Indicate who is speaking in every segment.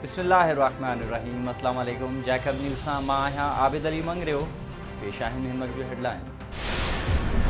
Speaker 1: बिस्मिल्लाहिर्रहमानिर्रहीम। अस्सलाम वालेकुम। जैकब न्यूज़ सां मां आहियां आबिद अली मंगरियो। पेश आहिनि हिन वक़्त जूं हेडलाइंस।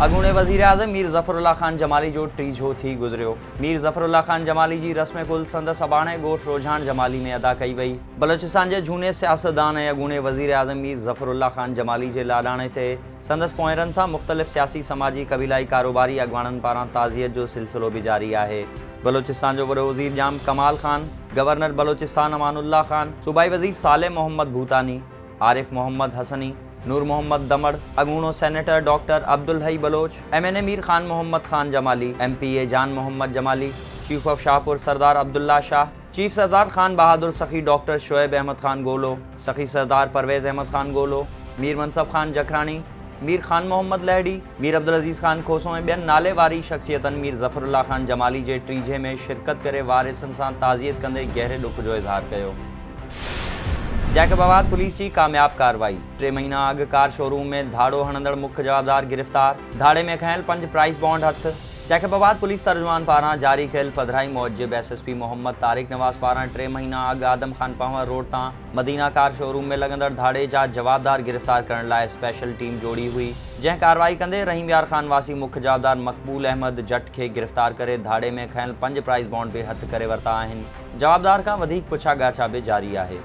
Speaker 1: अॻूणे वज़ीर आज़म मीर ज़फ़रुल्लाह ख़ान जमाली जो टीजो थी गुज़रियो। मीर ज़फ़रुल्लाह ख़ान जमाली जी रस्म कुल संदसि अबाणे ॻोठ रोझान जमाली में अदा कई वई। बलोचिस्तान जे झूने सियासतदान ऐं अॻूणे वज़ीर आज़म मीर ज़फ़रुल्लाह ख़ान जमाली जे लाॾाणे ते संदसि पोइरनि सां मुख़्तलिफ़ सियासी समाजी क़बीलाई कारोबारी अॻवाननि पारां ताज़ियत जो सिलसिलो बि जारी आहे। बलोचिस्तान जो वॾो वज़ीर जाम कमाल ख़ान, गवर्नर बलोचिस्तान अमानुल्लाह ख़ान, सूबाई वज़ीर साले मोहम्मद भूतानी, आरिफ मोहम्मद हसनी, नूर मोहम्मद दमड़, अॻूणो सेनेटर डॉक्टर अब्दुल हई Baloch, MNA Mir Khan Mohammad Khan Jamali, MPA Jan Mohammad Jamali, chief of Shahpur Sardar Abdullah Shah, chief Sardar Khan Bahadur Sakhi doctor Shoaib Ahmad Khan गोलो, सखी सरदार परवेज़ अहमद ख़ान गोलो, मीर मनसब ख़ान जखरानी, मीर ख़ान मोहम्मद लहड़ी, मीर अब्दुल अज़ीज़ ख़ान खोसो ऐं ॿियनि नाले वारी शख़्सियतनि मीर ज़फ़रुल्लाह ख़ान जमाली जे टीजे में शिरकत करे वारिसनि सां ताज़ियत कंदे गहरे ॾुख जो इज़हार कयो। जैकबाबाद पुलिस की कामयाब कार्रवाई। 3 महीना अॻु कार शोरूम में धाड़ो हणंदड़ मुख्य जवाबदार गिरफ़्तार, धाड़े में खयल 5 प्राइस बॉन्ड हथ। जैकबाबाद पुलिस तर्जुमान पारां जारी कयल पधराई मूजिब SSP मोहम्मद तारिक नवाज़ पारां 3 महीना अॻु आदम खान पहवर रोड तां मदीना कार शोरूम में लॻंदड़ धाड़े जा जवाबदार गिरफ़्तार करण लाइ स्पेशल टीम जोड़ी हुई, जंहिं कार्रवाई कंदे रहीम यार खान वासी मुख्य जवाबदार मक़बूल अहमद जट खे गिरफ़्तार करे धाड़े में खयल 5 प्राइस बॉन्ड बि हथ करे वरिता आहिनि। जवाबदार खां वधीक पुछा ॻाछा बि जारी आहे।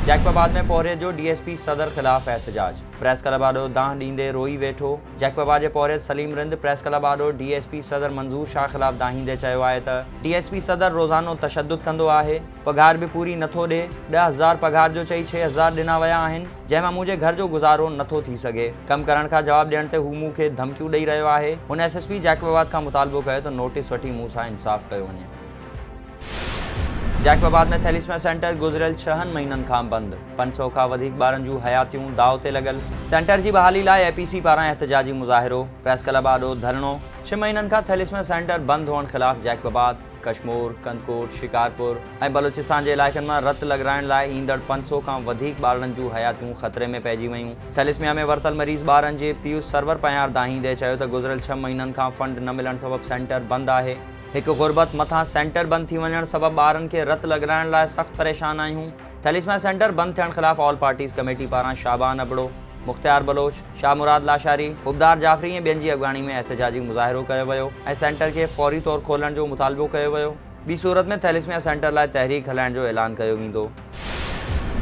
Speaker 1: जैकबाबाद में पोहरे जो DSP सदर ख़िलाफ़ एहतजाज। प्रेस क्लब आॾो दांह ॾींदे रोई वेठो। जैकबाबाद जे पोहरे सलीम रिंद प्रेस क्लब आॾो DSP सदर मंज़ूर शाह ख़िलाफ़ दाहींदे चयो आहे त DSP सदर रोज़ानो तशद्दुद कंदो आहे, पघार बि पूरी नथो ॾे। 10,000 पघार जो चई 6,000 ॾिना विया आहिनि, जंहिंमां मुंहिंजे घर जो गुज़ारो नथो थी सघे। कमु करण खां जवाबु ॾियण ते हू मूंखे धमकियूं ॾेई रहियो आहे। हुन SSP जैकबाबाद खां मुतालबो कयो त नोटिस वठी मूं सां इंसाफ़ कयो वञे। जैकबाबाद में थैलिस्मा सेंटर गुज़िरियल 6 महीननि खां बंदि। 500 खां वधीक ॿारनि जूं हयातियूं दाव ते लॻल। सेंटर जी बहाली लाइ APC पारां एहतजाजी मुज़ाहिरो। Press club आॾो धरणो। 6 महीननि खां थैलिस्मा सेंटर बंदि हुअण ख़िलाफ़ जैकबाबाद, कश्मोर, कंदकोट, शिकारपुर ऐं बलोचिस्तान जे इलाइक़नि मां रत लॻाइण लाइ ईंदड़ 500 खां वधीक ॿारनि जूं हयातियूं ख़तरे में पइजी वयूं। थैलिस्मिया में वरितल मरीज़ ॿारनि जे पीयूष सरवर पयार दाहींदे चयो त गुज़िरियल 6 महीननि खां फंड न मिलण सबबि सेंटर बंदि आहे। हिकु गुरबत मथां सेंटर बंदि थी वञण सबबि ॿारनि खे रत लॻाइण लाइ सख़्तु परेशान आहियूं। थैलिस्मा सेंटर बंदि थियण ख़िलाफ़ ऑल पार्टीज़ कमेटी पारां शाबान अबड़ो, मुख़्तियार बलोच, शाह मुराद लाशारी, उबदार जाफ़री ऐं ॿियनि जी अॻवानी में एहतजाजी मुज़ाहिरो कयो वियो ऐं सेंटर खे फौरी तौरु खोलण जो मुतालबो कयो वियो। ॿी सूरत में थैलिस्मिया सेंटर लाइ तहरीक हलाइण जो ऐलान कयो वेंदो।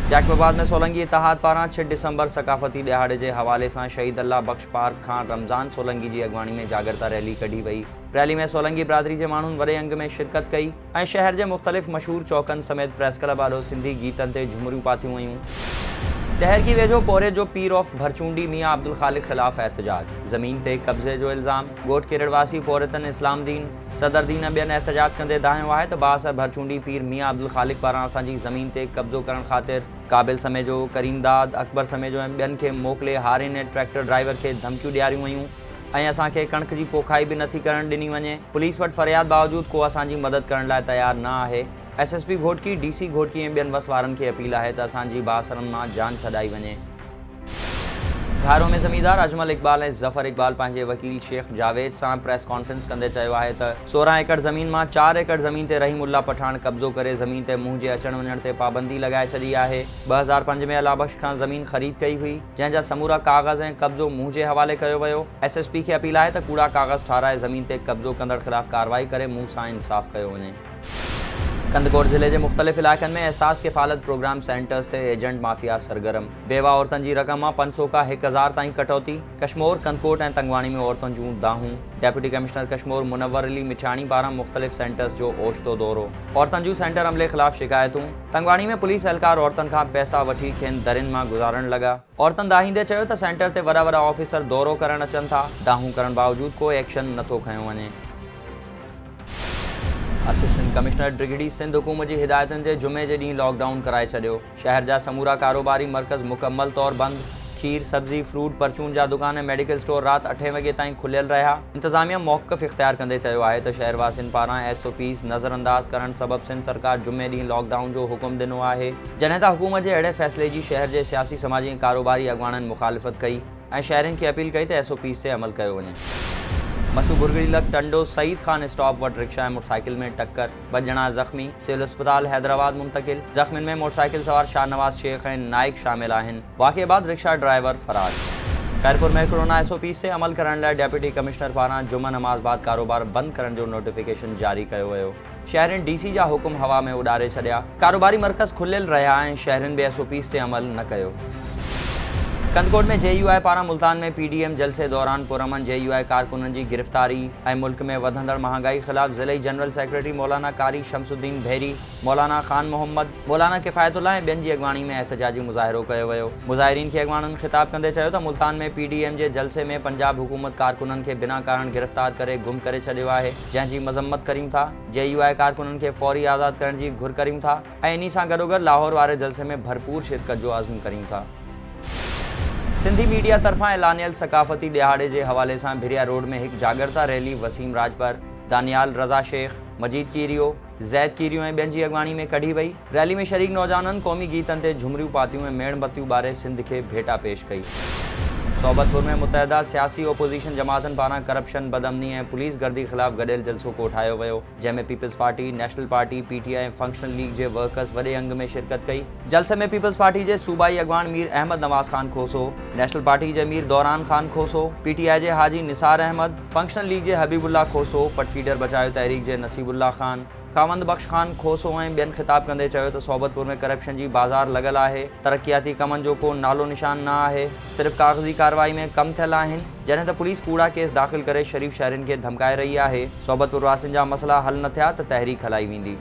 Speaker 1: जैकबाबाद में सोलंगी इतिहाद पारां 6 दिसंबर सकाफ़ती ॾियारे जे हवाले सां शहीद अल्लाह बख्श पार्क खां रमज़ान सोलंगी जी अॻवानी में जागरता रैली कढी वई। रैली में सोलंगी बिरादरी जे माण्हुनि वॾे अंग में शिरकत कई ऐं शहर जे मुख़्तलिफ़ मशहूर चौकनि समेत प्रेस क्लब आॾो सिंधी गीतनि ते झुमरियूं पाथियूं वयूं। टहर की वेझो पोहरे जो पीर ऑफ भरचूंडी मियाँ अब्दुल ख़ालिक ख़िलाफ़ एहतजाज। ज़मीन ते कब्ज़े जो इल्ज़ाम। ॻोठ किरड़वासी पोहरेतन इस्लाम दीन सदर दीन ॿियनि एहतजाज कंदे दाहियो आहे त बाअसर भरचूंडी पीर मियाँ अब्दुल ख़ालिक पारां असांजी ज़मीन ते कब्ज़ो करण ख़ातिर क़ाबिल समेजो, करीमदाद, अकबर समेजो ऐं ॿियनि खे मोकिले हारिन ऐं ट्रैक्टर ड्राइवर खे धमकियूं ॾियारियूं वयूं ऐं असांखे कणिक जी पोखाई बि नथी करण ॾिनी वञे। पुलिस वटि फ़रियाद बावजूदि को असांजी मदद करण लाइ तयारु न आहे। SSP घोटकी, DC घोटकी ऐं ॿियनि वस वारनि खे अपील आहे त असांजी बासरनि मां जान छॾाई वञे। घारो में ज़मींदार अजमल इक़बाल ऐं ज़फ़र इक़बाल पंहिंजे वकील शेख जावेद सां प्रेस कॉन्फ्रेंस कंदे चयो आहे त 16 एकड़ ज़मीन मां 4 एकड़ ज़मीन ते रहीमुल्ला पठान कब्ज़ो करे ज़मीन ते मुंहुं जे अचण वञण ते पाबंदी लॻाए छॾी आहे। 2005 में अल्लाह बख्श खां ज़मीन ख़रीद कई हुई, जंहिंजा समूरा काग़ज़ ऐं कब्ज़ो मुंहुं जे हवाले कयो वियो। SSP खे अपील आहे त कूड़ा काग़ज़ ठाराए ज़मीन ते कब्ज़ो कंदड़ ख़िलाफ़ कार्रवाई करे मुंहुं सां इंसाफ़ कयो वञे। कंदकोट ज़िले जे मुख़्तलिफ़ इलाइक़नि में एहसास किफ़ालत प्रोग्राम सेंटर्स ते एजेंट माफ़िया सरगर्म। बेवा औरतुनि जी रक़म मां 500 खां 1000 ताईं कटौती। कश्मोर, कंदकोट ऐं तंगवाणी में औरतुनि जूं दाहूं। डेप्यूटी कमिश्नर कश्मोर मुनव्वर अली मिठाणी पारां मुख़्तलिफ़ सेंटर्स जो ओचितो दौरो। औरतुनि जूं सेंटर अमले ख़िलाफ़ शिकायतूं। तंगवाणी में पुलिस एहलकार औरतुनि खां पैसा वठी खेनि दरियुनि मां गुज़ारण लॻा। औरतुनि दाहींदे चयो त सेंटर ते वॾा वॾा ऑफिसर दौरो करणु अचनि था, दाहूं करण बावजूदि कोई एक्शन नथो खयो वञे। असिस्टेंट कमिश्नर डिघड़ी सिंध हुकूमत जी हिदायतुनि ते जुमे जे ॾींहुं लॉकडाउन कराए छॾियो। शहर जा समूरा कारोबारी मर्कज़ मुकमल तौरु बंदि। खीर, सब्ज़ी, फ्रूट, परचून जा दुकान ऐं मेडिकल स्टोर राति 8 वॻे ताईं खुलियल रहिया। इंतज़ामिया मौक़िफ़ इख़्तियार कंदे चयो आहे त शहरवासियुनि पारां SOPs नज़रअंदाज़ करण सबबि सिंध सरकार जुमे ॾींहुं लॉकडाउन जो हुकुम ॾिनो आहे, जॾहिं त हुकूमत जे अहिड़े फ़ैसिले जी शहर जे सियासी समाजी ऐं कारोबारी अॻवाननि मुख़ालिफ़त कई ऐं शहरियुनि खे अपील कई त SOPs ते अमल कयो वञे। मसू बुरगड़ी लग टंडो सईद खान स्टॉप वट रिक्शा ऐं मोटरसाइकिल में टक्कर, 2 ॼणा ज़ख़्मी, सिविल अस्पताल हैदराबाद मुंतकिल। ज़ख़्मियुनि में मोटरसाइकिल सवार शाहनवाज शेख ऐं नाइक शामिल आहिनि। वाक़े बाद रिक्शा ड्राइवर फरार। खैरपुर में कोरोना SOP से अमल करण लाइ डेप्यूटी कमिश्नर पारां जुमा नमाज़ बाद कारोबार बंद करण जो नोटिफिकेशन जारी कयो वियो। शहरनि DC जा हुकुम हवा में उॾारे छॾिया। कारोबारी मर्कज़ खुलियल रहिया ऐं शहरनि बि SOP ते अमल न कयो। कंदकोट में JUI पारां मुल्तान में PDM जलसे दौरान पुरअमन JUI कारकुननि जी गिरफ़्तारी ऐं मुल्क में वधंदड़ महांगाई ख़िलाफ़ ज़िले जनरल सेक्रेटरी मौलाना कारी शमसुद्दीन भैरी, मौलाना खान मोहम्मद, मौलाना किफ़ायतुल्लाह ऐं ॿियनि जी अॻवानी में एहतजाजी मुज़ाहिरो कयो वियो। मुज़ाहिरीन खे अॻवाननि ख़िताब कंदे चयो त मुल्तान में PDM जे जलसे में पंजाब हुकूमत कारकुननि खे बिना कारण गिरफ़्तार करे गुम करे छॾियो आहे, जंहिंजी मज़म्मत करियूं था। JUI कारकुननि खे फ़ौरी आज़ाद करण जी घुर करियूं था ऐं इन सां गॾोगॾु लाहौर वारे जलसे में भरपूर शिरकत जो अज़्म करियूं था। सिंधी मीडिया तरफ़ां ऐलानियल सकाफ़ती दिहाड़े जे हवाले सां भिरिया रोड में हिकु जागरता रैली वसीम राजपर, दानियाल रज़ा शेख, मजीद कीरियो, ज़ैद कीरियो ऐं ॿियनि जी अॻवानी में कढी वई। रैली में शरीक नौजवाननि क़ौमी गीतनि ते झुमरियूं पातियूं ऐं मेणबत्तियूं ॿारे सिंध खे भेटा पेश कई। सोबतपुर में मुतहदा सियासी ओपोज़िशन जमातनि पारां करप्शन, बदअमनी ऐं पुलिस गर्दी ख़िलाफ़ गॾियल जलसो कोठायो वियो, जंहिंमें peoples party, national party, PTI ऐं फंक्शनल लीग जे वर्कर्स वॾे अंग में शिरकत कई। जलसे में पीपल्स पार्टी जे सूबाई अॻवान मीर अहमद नवाज़ खान खोसो, नेशनल पार्टी जे मीर दौरान खान खोसो, PTI जे हाजी निसार अहमद, फंक्शनल लीग जे हबीबुल्ला खोसो, पटफीडर बचायो तहरीक जे नसीबुल्ला खान, खावंद बख्श खान खोसो ऐं ॿियनि ख़िताब कंदे चयो त सोबतपुर में करप्शन जी बाज़ार लॻल आहे। तरक़ियाती कमनि जो को नालो निशान न आहे, सिर्फ़ कागज़ी कार्रवाई में कम थियल आहिनि। जॾहिं त पुलिस कूड़ा केस दाख़िल करे शरीफ़ शहरियुनि खे धमकाए रही आहे। सोबतपुर वासियुनि जा मसइला हल न थिया त तहरीक हलाई वेंदी।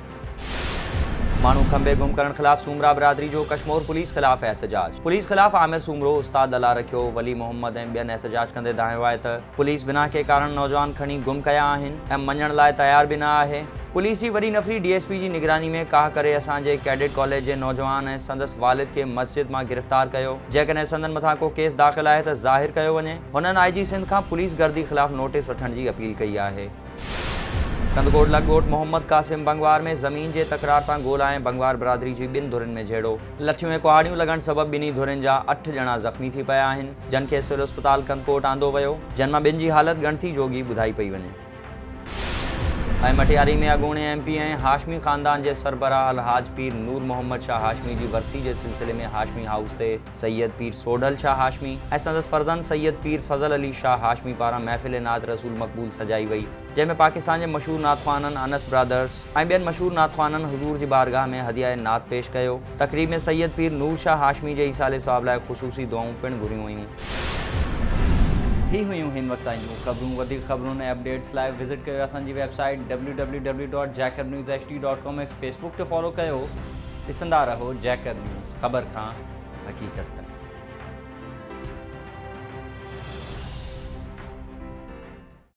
Speaker 1: माण्हू खंबे गुम करण ख़िलाफ़ सूमरा बिरादरी जो कश्मोर पुलिस ख़िलाफ़ एहतजाज। पुलिस ख़िलाफ़ आमिर सूमरो, उस्ताद अला रखियो, वली मोहम्मद ऐं ॿियनि एहतजाज कंदे दाहियो आहे त पुलिस बिना के कारण नौजवान खणी गुम कया आहिनि ऐं मञण लाइ तयार बि न आहे। पुलिस जी वॾी नफ़री DSP जी निगरानी में काह करे असांजे कैडेट कॉलेज जे नौजवान ऐं संदसि वालिद खे मस्जिद मां गिरफ़्तार कयो। जेकॾहिं संदनि मथां को केस दाख़िल आहे त ज़ाहिर कयो वञे। हुननि IG सिंध खां पुलिस गर्दी ख़िलाफ़ नोटिस वठण जी अपील कई आहे। कंदकोट लगोट मोहम्मद कासिम बंगवार में ज़मीन जे तकरार तां ॻोल्हा ऐं बंगवार बिरादरी जी ॿिनि धुरनि में झेड़ो। लठियूं ऐं कुहाड़ियूं लॻण सबबि ॿिन्ही धुरनि जा 8 ॼणा ज़ख़्मी थी पिया आहिनि, जिन खे सिविल अस्पताल कंदकोट आंदो वियो, जिन मां ॿिनि जी हालत ॻणती जोगी ॿुधाई पई वञे। ऐं मटियारी में अॻूणे MP ऐं हाशमी ख़ानदान जे सरबराह अलहाज पीर नूर मोहम्मद शाह हाशमी जी वरसी जे सिलसिले में हाशमी हाउस ते सैयद पीर सोढल शाह हाशमी ऐं संदसि फर्ज़ंद सैयद पीर फज़ल अली शाह हाशमी पारां महफ़िल नात रसूल मक़बूल सजाई वई, जंहिंमें पाकिस्तान जे मशहूर नातख़्वाननि अनस ब्रदर्स ऐं ॿियनि मशहूर नातख़्वाननि हुज़ूर जी बारगाह में हदिया नात पेश कयो। तक़रीब में सैयद पीर नूर शाह हाशमी जे ईसाले सवाब लाइ ख़ुसूसी दुआऊं पिणु घुरियूं वयूं। ही हुयूं हिन वक़्त आयूं ख़बरूं। वधीक ख़बरुनि ऐं अपडेट्स लाइ विज़िट कयो असांजी वेबसाइट www.jacobnewsht.com ऐं फेसबुक ते फॉलो कयो। ॾिसंदा रहो जैकब न्यूज़, ख़बर खां हक़ीक़त तक।